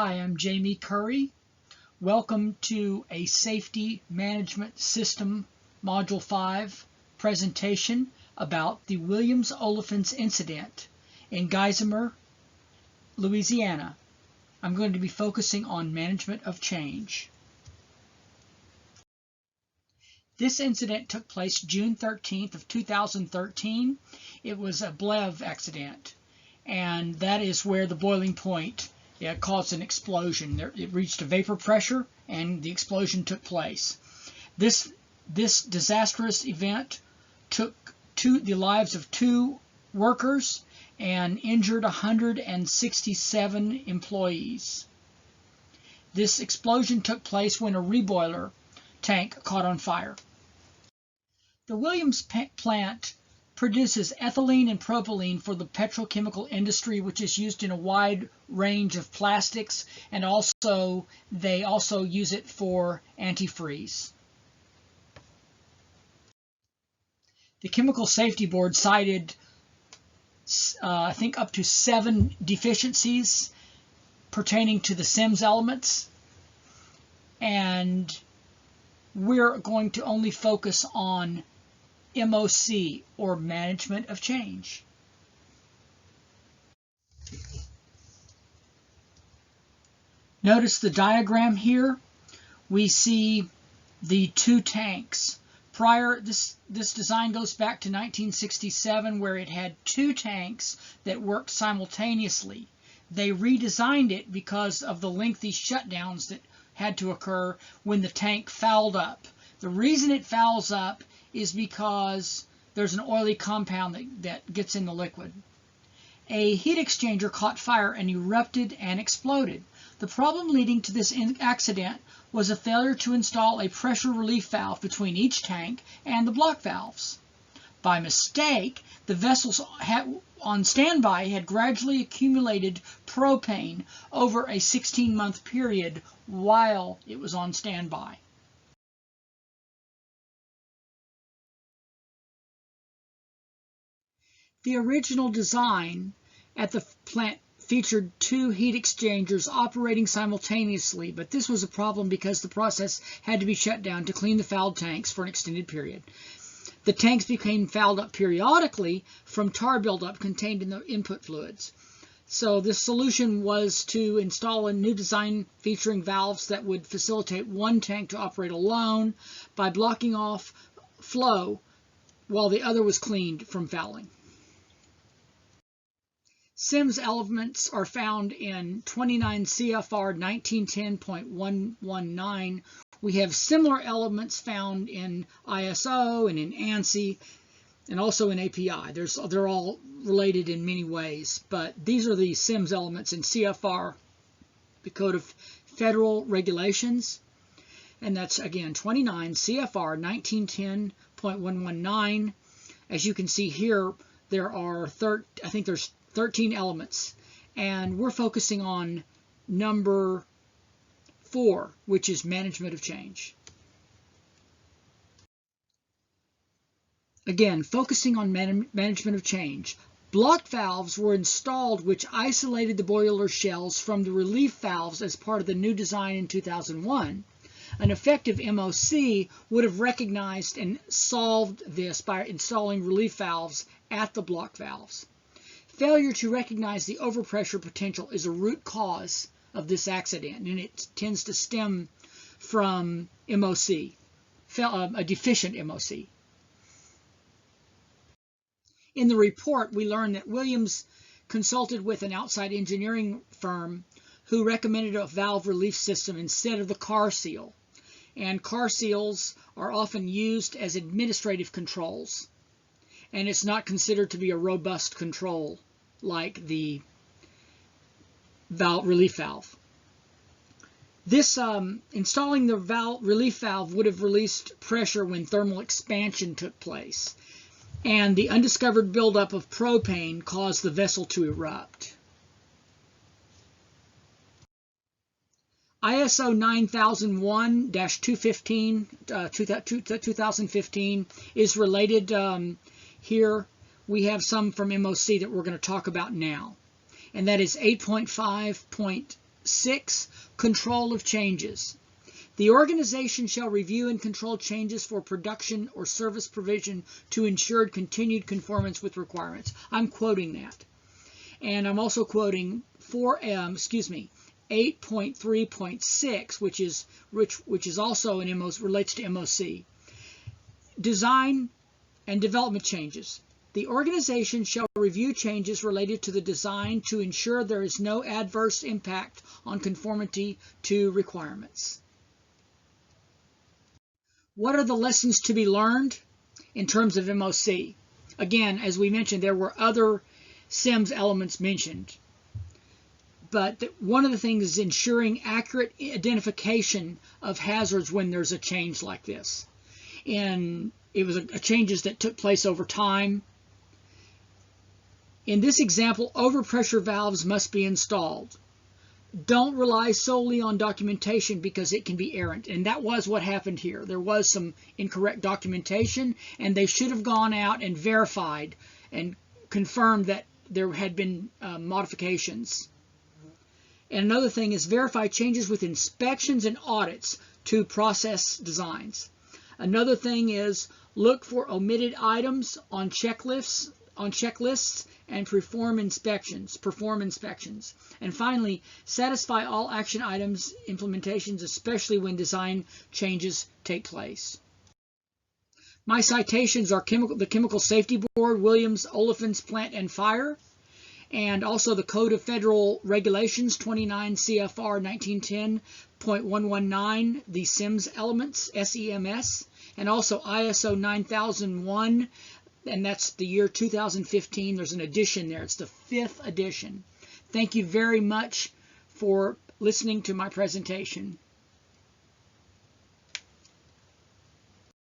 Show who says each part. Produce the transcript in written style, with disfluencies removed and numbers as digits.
Speaker 1: Hi, I'm Jamie Curry. Welcome to a Safety Management System Module 5 presentation about the Williams Olefins incident in Geisinger, Louisiana. I'm going to be focusing on management of change. This incident took place June 13th of 2013. It was a BLEV accident, and that is where the boiling point caused an explosion. It reached a vapor pressure, and the explosion took place. This disastrous event took the lives of 2 workers and injured 167 employees. This explosion took place when a reboiler tank caught on fire. The Williams plant produces ethylene and propylene for the petrochemical industry, which is used in a wide range of plastics, and they also use it for antifreeze. The Chemical Safety Board cited, I think, up to 7 deficiencies pertaining to the SIMS elements, and we're going to only focus on MOC, or management of change. Notice the diagram here. We see the 2 tanks. This design goes back to 1967, where it had 2 tanks that worked simultaneously. They redesigned it because of the lengthy shutdowns that had to occur when the tank fouled up. The reason it fouls up is because there's an oily compound that gets in the liquid. A heat exchanger caught fire and erupted and exploded. The problem leading to this accident was a failure to install a pressure relief valve between each tank and the block valves. By mistake, the vessels on standby had gradually accumulated propane over a 16-month period while it was on standby. The original design at the plant featured 2 heat exchangers operating simultaneously, but this was a problem because the process had to be shut down to clean the fouled tanks for an extended period. The tanks became fouled up periodically from tar buildup contained in the input fluids. So this solution was to install a new design featuring valves that would facilitate one tank to operate alone by blocking off flow while the other was cleaned from fouling. SIMS elements are found in 29 CFR 1910.119. We have similar elements found in ISO and in ANSI and also in API. They're all related in many ways, but these are the SIMS elements in CFR, the Code of Federal Regulations, and that's again 29 CFR 1910.119. As you can see here, there are I think there's 13 elements, and we're focusing on number 4, which is management of change. Again, focusing on management of change. Block valves were installed which isolated the boiler shells from the relief valves as part of the new design in 2001. An effective MOC would have recognized and solved this by installing relief valves at the block valves. Failure to recognize the overpressure potential is a root cause of this accident, and it tends to stem from MOC, a deficient MOC. In the report, we learned that Williams consulted with an outside engineering firm who recommended a valve relief system instead of the car seal. And car seals are often used as administrative controls, and it's not considered to be a robust control like the relief valve. This installing the relief valve would have released pressure when thermal expansion took place, and the undiscovered buildup of propane caused the vessel to erupt. ISO 9001-2015 is related here. We have some from MOC that we're going to talk about now, and that is 8.5.6 6. Control of changes. The organization shall review and control changes for production or service provision to ensure continued conformance with requirements. I'm quoting that. And I'm also quoting 8.3.6, which is also an MOC, relates to MOC. Design and development changes. The organization shall review changes related to the design to ensure there is no adverse impact on conformity to requirements. What are the lessons to be learned in terms of MOC? Again, as we mentioned, there were other SIMS elements mentioned. But one of the things is ensuring accurate identification of hazards when there's a change like this. And it was changes that took place over time. In this example, overpressure valves must be installed. Don't rely solely on documentation because it can be errant. And that was what happened here. There was some incorrect documentation, and they should have gone out and verified and confirmed that there had been modifications. And another thing is verify changes with inspections and audits to process designs. Another thing is look for omitted items on checklists and perform inspections. And finally, satisfy all action items implementations, especially when design changes take place. My citations are the Chemical Safety Board, Williams Olefins Plant and Fire, and also the Code of Federal Regulations 29 CFR 1910.119, the SIMS elements, SEMS, and also ISO 9001, and that's the year 2015. There's an edition there. It's the 5th edition. Thank you very much for listening to my presentation.